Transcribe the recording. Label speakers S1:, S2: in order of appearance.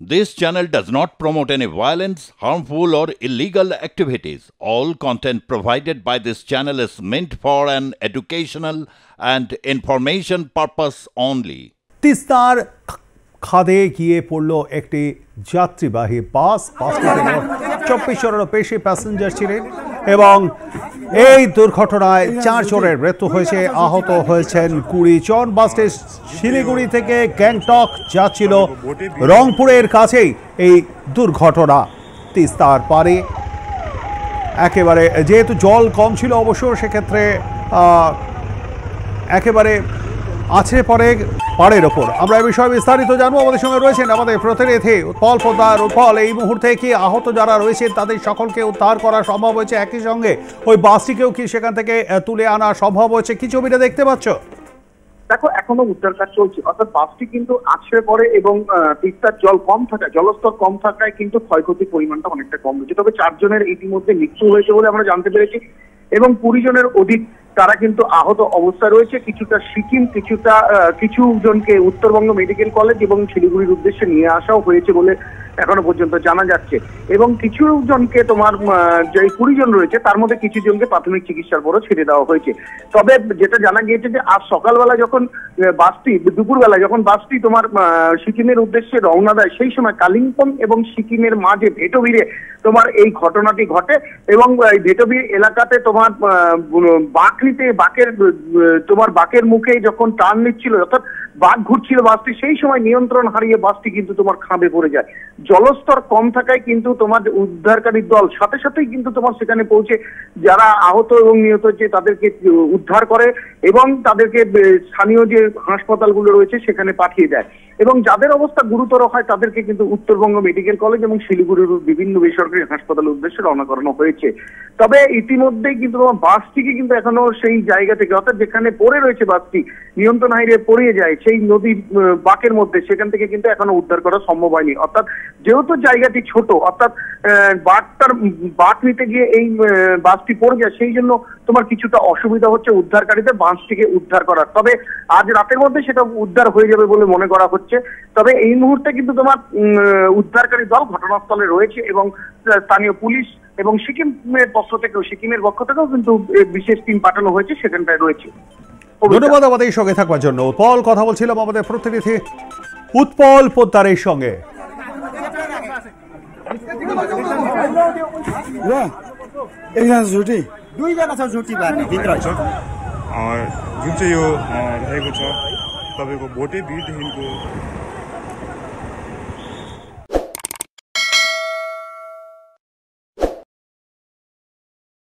S1: This channel does not promote any violence, harmful, or illegal activities. All content provided by this channel is meant for an educational and information purpose only.
S2: তিস্তার খাদে গিয়ে পড়ল একটি যাত্রীবাহী বাস। বাসটিতে 24 জনেরও বেশি passenger ছিলেন এবং এই দুর্ঘটনায় 4 জনের মৃত্যু হয়েছে, আহত হয়েছেন 20 জন। বাসটি শিলিগুড়ি থেকে গ্যাংটক যাচ্ছিল। রংপুরের কাছেই এই দুর্ঘটনা। তিস্তার পারে একেবারে যেহেতু জল কম ছিল অবশ্য সেক্ষেত্রে একেবারে আছড়ে পড়ে পাড়ের ওপর। আমরা এই বিষয়ে বিস্তারিত জানবো। আমাদের সঙ্গে রয়েছেন আমাদের প্রতিনিধি উৎপল পোদ্দার। উৎপল, এই মুহূর্তে কি আহত যারা রয়েছেন তাদের সকলকে উদ্ধার করা সম্ভব হয়েছে? একই সঙ্গে ওই বাসটিকেও কি সেখান থেকে তুলে আনা সম্ভব হয়েছে? কি ছবিটা দেখতে পাচ্ছ?
S3: দেখো, এখনো উদ্ধার কাজ চলছে। অর্থাৎ বাসটি কিন্তু আছড়ে পড়ে এবং তিস্তার জলস্তর কম থাকায় কিন্তু ক্ষয়ক্ষতির পরিমাণটা অনেকটা কম হয়েছে। তবে 4 জনের ইতিমধ্যে মৃত্যু হয়েছে বলে আমরা জানতে পেরেছি এবং 20 জনের অধিক তারা কিন্তু আহত অবস্থায় রয়েছে। কিছুটা সিকিম, কিছু জনকে উত্তরবঙ্গ মেডিকেল কলেজ এবং শিলিগুড়ির উদ্দেশ্যে নিয়ে আসাও হয়েছে বলে এখনো পর্যন্ত জানা যাচ্ছে। এবং কিছু জনকে তোমার যে 20 জন রয়েছে তার মধ্যে কিছু জনকে প্রাথমিক চিকিৎসার পরও ছেড়ে দেওয়া হয়েছে। তবে যেটা জানা গিয়েছে যে আজ সকালবেলা যখন দুপুরবেলা যখন বাসটি তোমার সিকিমের উদ্দেশ্যে রওনা দেয়, সেই সময় কালিম্পং এবং সিকিমের মাঝে ভেটোভিরে তোমার এই ঘটনাটি ঘটে এবং এই ভেটোভির এলাকাতে তোমার বাঁকের মুখে যখন টার্ন নিচ্ছিল, অর্থাৎ বাঁক ঘুরছিল বাসটি, সেই সময় নিয়ন্ত্রণ হারিয়ে বাসটি কিন্তু তোমার খাঁবে পড়ে যায়। জলস্তর কম থাকায় কিন্তু তোমার উদ্ধারকারী দল সাথে সাথেই কিন্তু তোমার সেখানে পৌঁছে যারা আহত এবং নিহত হচ্ছে তাদেরকে উদ্ধার করে এবং তাদেরকে স্থানীয় যে হাসপাতালগুলো রয়েছে সেখানে পাঠিয়ে দেয় এবং যাদের অবস্থা গুরুতর হয় তাদেরকে কিন্তু উত্তরবঙ্গ মেডিকেল কলেজ এবং শিলিগুড়ির বিভিন্ন বেসরকারি হাসপাতালের উদ্দেশ্যে রওনা করানো হয়েছে। তবে ইতিমধ্যেই কিন্তু তোমার বাসটিকে কিন্তু এখনো সেই জায়গা থেকে, অর্থাৎ যেখানে পড়ে রয়েছে বাসটি নিয়ন্ত্রণ হারিয়ে পড়িয়ে যায় সেই নদীর বাঁকের মধ্যে, সেখান থেকে কিন্তু এখনো উদ্ধার করা সম্ভব হয়নি। অর্থাৎ যেহেতু জায়গাটি ছোট, অর্থাৎ বাঁক নিতে গিয়ে এই বাসটি পড়ে যায়, সেই জন্য তোমার কিছুটা অসুবিধা হচ্ছে উদ্ধারকারীদের বাসটিকে উদ্ধার করার। তবে আজ রাতের মধ্যে সেটা উদ্ধার হয়ে যাবে বলে মনে করা হচ্ছে। তবে এই মুহূর্তে কিন্তু তোমার উদ্ধারকারী দল ঘটনাস্থলে রয়েছে এবং স্থানীয় পুলিশ এবং সিকিমের পক্ষ থেকেও কিন্তু বিশেষ টিম পাঠানো হয়েছে, সেখানটায় রয়েছে।
S2: ধন্যবাদ আমাদের সঙ্গে থাকবার জন্য উৎপল। কথা বলছিলাম আমাদের প্রতিনিধি উৎপল পোদ্দারের সঙ্গে।
S4: दुईजना छ जुटी बार्ने भित्र
S5: जुन चाहिँ यो रहेको छ तपाईँको भोटे भिरदेखिको